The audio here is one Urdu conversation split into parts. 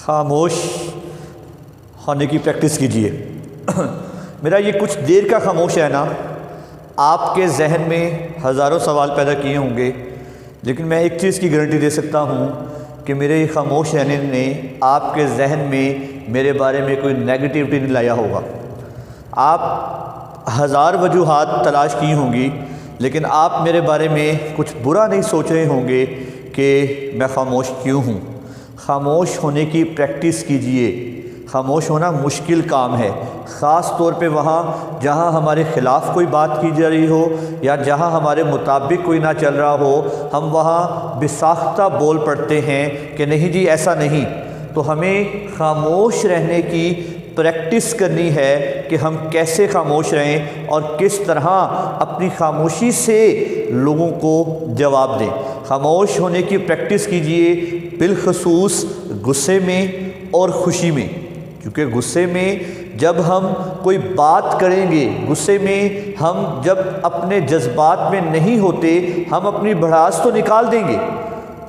خاموش ہونے کی پریکٹس کیجیے۔ میرا یہ کچھ دیر کا خاموش رہنا آپ کے ذہن میں ہزاروں سوال پیدا کیے ہوں گے، لیکن میں ایک چیز کی گارنٹی دے سکتا ہوں کہ میرے یہ خاموش رہنے نے آپ کے ذہن میں میرے بارے میں کوئی نیگیٹیوٹی نہیں لایا ہوگا۔ آپ ہزار وجوہات تلاش کی ہوں گی، لیکن آپ میرے بارے میں کچھ برا نہیں سوچ رہے ہوں گے کہ میں خاموش کیوں ہوں۔ خاموش ہونے کی پریکٹس کیجئے۔ خاموش ہونا مشکل کام ہے، خاص طور پہ وہاں جہاں ہمارے خلاف کوئی بات کی جا رہی ہو یا جہاں ہمارے مطابق کوئی نہ چل رہا ہو، ہم وہاں بساختہ بول پڑتے ہیں کہ نہیں جی ایسا نہیں۔ تو ہمیں خاموش رہنے کی پریکٹس کرنی ہے کہ ہم کیسے خاموش رہیں اور کس طرح اپنی خاموشی سے لوگوں کو جواب دیں۔ خاموش ہونے کی پریکٹس کیجئے، بالخصوص غصے میں اور خوشی میں، کیونکہ غصے میں جب ہم کوئی بات کریں گے، غصے میں ہم جب اپنے جذبات میں نہیں ہوتے، ہم اپنی بھڑاس تو نکال دیں گے،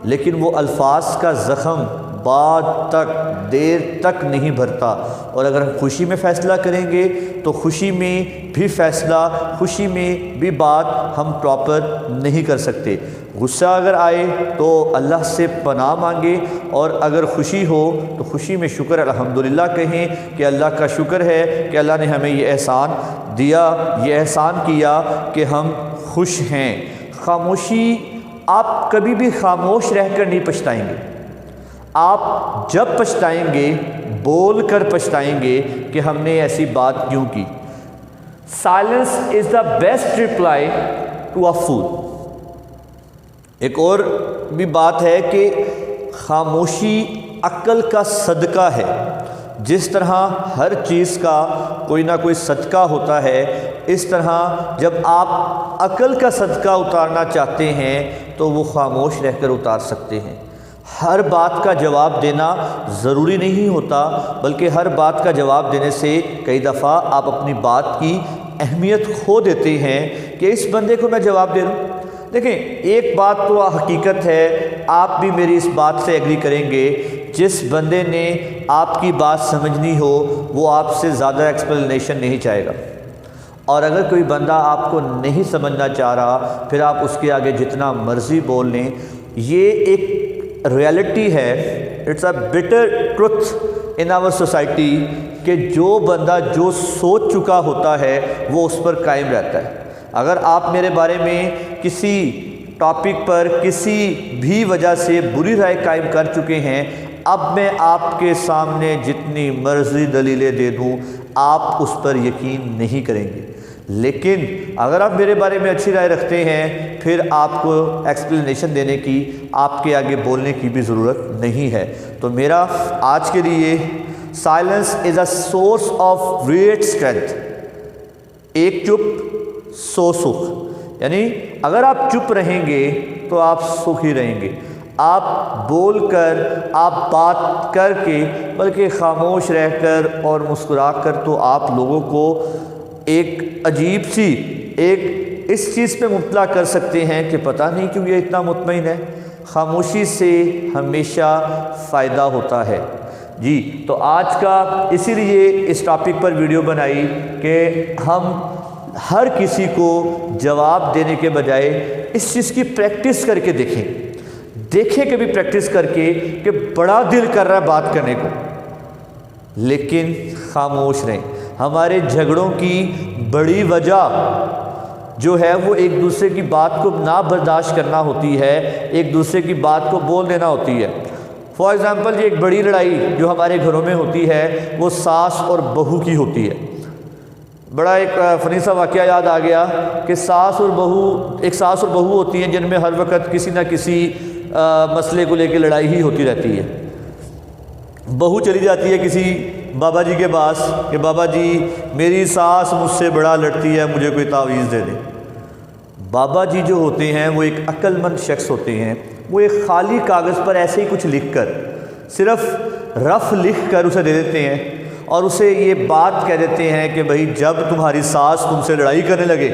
لیکن وہ الفاظ کا زخم بعد تک دیر تک نہیں بھرتا۔ اور اگر ہم خوشی میں فیصلہ کریں گے تو خوشی میں بھی فیصلہ، خوشی میں بھی بات ہم پراپر نہیں کر سکتے۔ غصہ اگر آئے تو اللہ سے پناہ مانگے، اور اگر خوشی ہو تو خوشی میں شکر الحمدللہ کہیں کہ اللہ کا شکر ہے کہ اللہ نے ہمیں یہ احسان دیا، یہ احسان کیا کہ ہم خوش ہیں۔ خاموشی، آپ کبھی بھی خاموش رہ کر نہیں پچھتائیں گے۔ آپ جب پچھتائیں گے، بول کر پچھتائیں گے کہ ہم نے ایسی بات کیوں کی۔ Silence is the best reply to a fool. ایک اور بھی بات ہے کہ خاموشی عقل کا صدقہ ہے۔ جس طرح ہر چیز کا کوئی نہ کوئی صدقہ ہوتا ہے، اس طرح جب آپ عقل کا صدقہ اتارنا چاہتے ہیں تو وہ خاموش رہ کر اتار سکتے ہیں۔ ہر بات کا جواب دینا ضروری نہیں ہوتا، بلکہ ہر بات کا جواب دینے سے کئی دفعہ آپ اپنی بات کی اہمیت کھو دیتے ہیں کہ اس بندے کو میں جواب دے دوں۔ دیکھیں، ایک بات تو حقیقت ہے، آپ بھی میری اس بات سے ایگری کریں گے، جس بندے نے آپ کی بات سمجھنی ہو وہ آپ سے زیادہ ایکسپلینیشن نہیں چاہے گا، اور اگر کوئی بندہ آپ کو نہیں سمجھنا چاہ رہا پھر آپ اس کے آگے جتنا مرضی بول لیں۔ یہ ایک ریالٹی ہے، it's a bitter truth in our society کہ جو بندہ جو سوچ چکا ہوتا ہے وہ اس پر قائم رہتا ہے۔ اگر آپ میرے بارے میں کسی ٹاپک پر کسی بھی وجہ سے بری رائے قائم کر چکے ہیں، اب میں آپ کے سامنے جتنی مرضی دلیلیں دے دوں آپ اس پر یقین نہیں کریں گے، لیکن اگر آپ میرے بارے میں اچھی رائے رکھتے ہیں پھر آپ کو ایکسپلینیشن دینے کی، آپ کے آگے بولنے کی بھی ضرورت نہیں ہے۔ تو میرا آج کے لیے silence is a source of great strength. ایک چپ سو سکھ، یعنی اگر آپ چپ رہیں گے تو آپ سکھ ہی رہیں گے۔ آپ بول کر، آپ بات کر کے، بلکہ خاموش رہ کر اور مسکرا کر تو آپ لوگوں کو ایک عجیب سی ایک اس چیز پہ مبتلا کر سکتے ہیں کہ پتہ نہیں کیوں یہ اتنا مطمئن ہے۔ خاموشی سے ہمیشہ فائدہ ہوتا ہے۔ جی، تو آج کا اسی لیے اس ٹاپک پر ویڈیو بنائی کہ ہم ہر کسی کو جواب دینے کے بجائے اس چیز کی پریکٹس کر کے دیکھیں کبھی پریکٹس کر کے کہ بڑا دل کر رہا ہے بات کرنے کو، لیکن خاموش رہیں۔ ہمارے جھگڑوں کی بڑی وجہ جو ہے وہ ایک دوسرے کی بات کو نہ برداشت کرنا ہوتی ہے، ایک دوسرے کی بات کو بول دینا ہوتی ہے۔ فار ایگزامپل، یہ ایک بڑی لڑائی جو ہمارے گھروں میں ہوتی ہے وہ ساس اور بہو کی ہوتی ہے۔ بڑا ایک فنی سا واقعہ یاد آ گیا کہ ساس اور بہو ہوتی ہیں جن میں ہر وقت کسی نہ کسی مسئلے کو لے کے لڑائی ہی ہوتی رہتی ہے۔ بہو چلی جاتی ہے کسی بابا جی کے پاس کہ بابا جی میری ساس مجھ سے بڑا لڑتی ہے، مجھے کوئی تعویذ دے دیں۔ بابا جی جو ہوتے ہیں وہ ایک عقل مند شخص ہوتے ہیں، وہ ایک خالی کاغذ پر ایسے ہی کچھ لکھ کر، صرف رف لکھ کر اسے دے دیتے ہیں اور اسے یہ بات کہہ دیتے ہیں کہ بھائی جب تمہاری ساس تم سے لڑائی کرنے لگے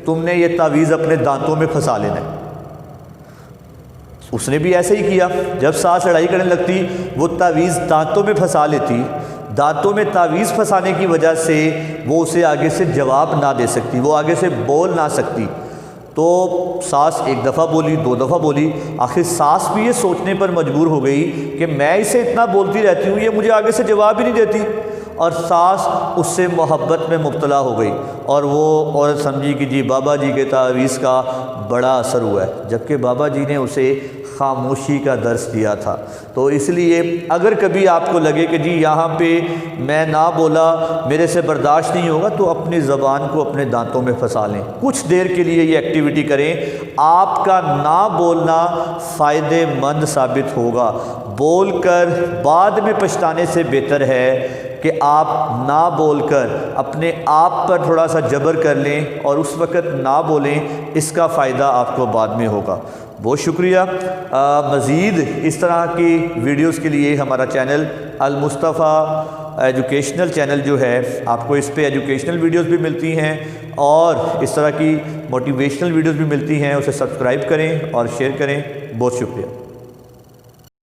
تم نے یہ تعویذ اپنے دانتوں میں پھنسا لینا ہے۔ اس نے بھی ایسے ہی کیا، جب ساس لڑائی کرنے لگتی وہ تعویذ دانتوں میں پھنسا لیتی، دانتوں میں تعویذ پھنسانے کی وجہ سے وہ اسے آگے سے جواب نہ دے سکتی، وہ آگے سے بول نہ سکتی۔ تو ساس ایک دفعہ بولی، دو دفعہ بولی، آخر ساس بھی یہ سوچنے پر مجبور ہو گئی کہ میں اسے اتنا بولتی رہتی ہوں، یہ مجھے آگے سے جواب ہی نہیں دیتی، اور ساس اس سے محبت میں مبتلا ہو گئی، اور وہ عورت سمجھی کہ جی بابا جی کے تعویذ کا بڑا اثر ہوا ہے، جبکہ بابا جی نے اسے خاموشی کا درس دیا تھا۔ تو اس لیے اگر کبھی آپ کو لگے کہ جی یہاں پہ میں نہ بولا میرے سے برداشت نہیں ہوگا، تو اپنی زبان کو اپنے دانتوں میں پھنسا لیں، کچھ دیر کے لیے یہ ایکٹیویٹی کریں، آپ کا نہ بولنا فائدے مند ثابت ہوگا۔ بول کر بعد میں پچھتانے سے بہتر ہے کہ آپ نہ بول کر اپنے آپ پر تھوڑا سا جبر کر لیں اور اس وقت نہ بولیں، اس کا فائدہ آپ کو بعد میں ہوگا۔ بہت شکریہ۔ مزید اس طرح کی ویڈیوز کے لیے ہمارا چینل المصطفیٰ ایجوکیشنل چینل جو ہے، آپ کو اس پہ ایجوکیشنل ویڈیوز بھی ملتی ہیں اور اس طرح کی موٹیویشنل ویڈیوز بھی ملتی ہیں، اسے سبسکرائب کریں اور شیئر کریں۔ بہت شکریہ۔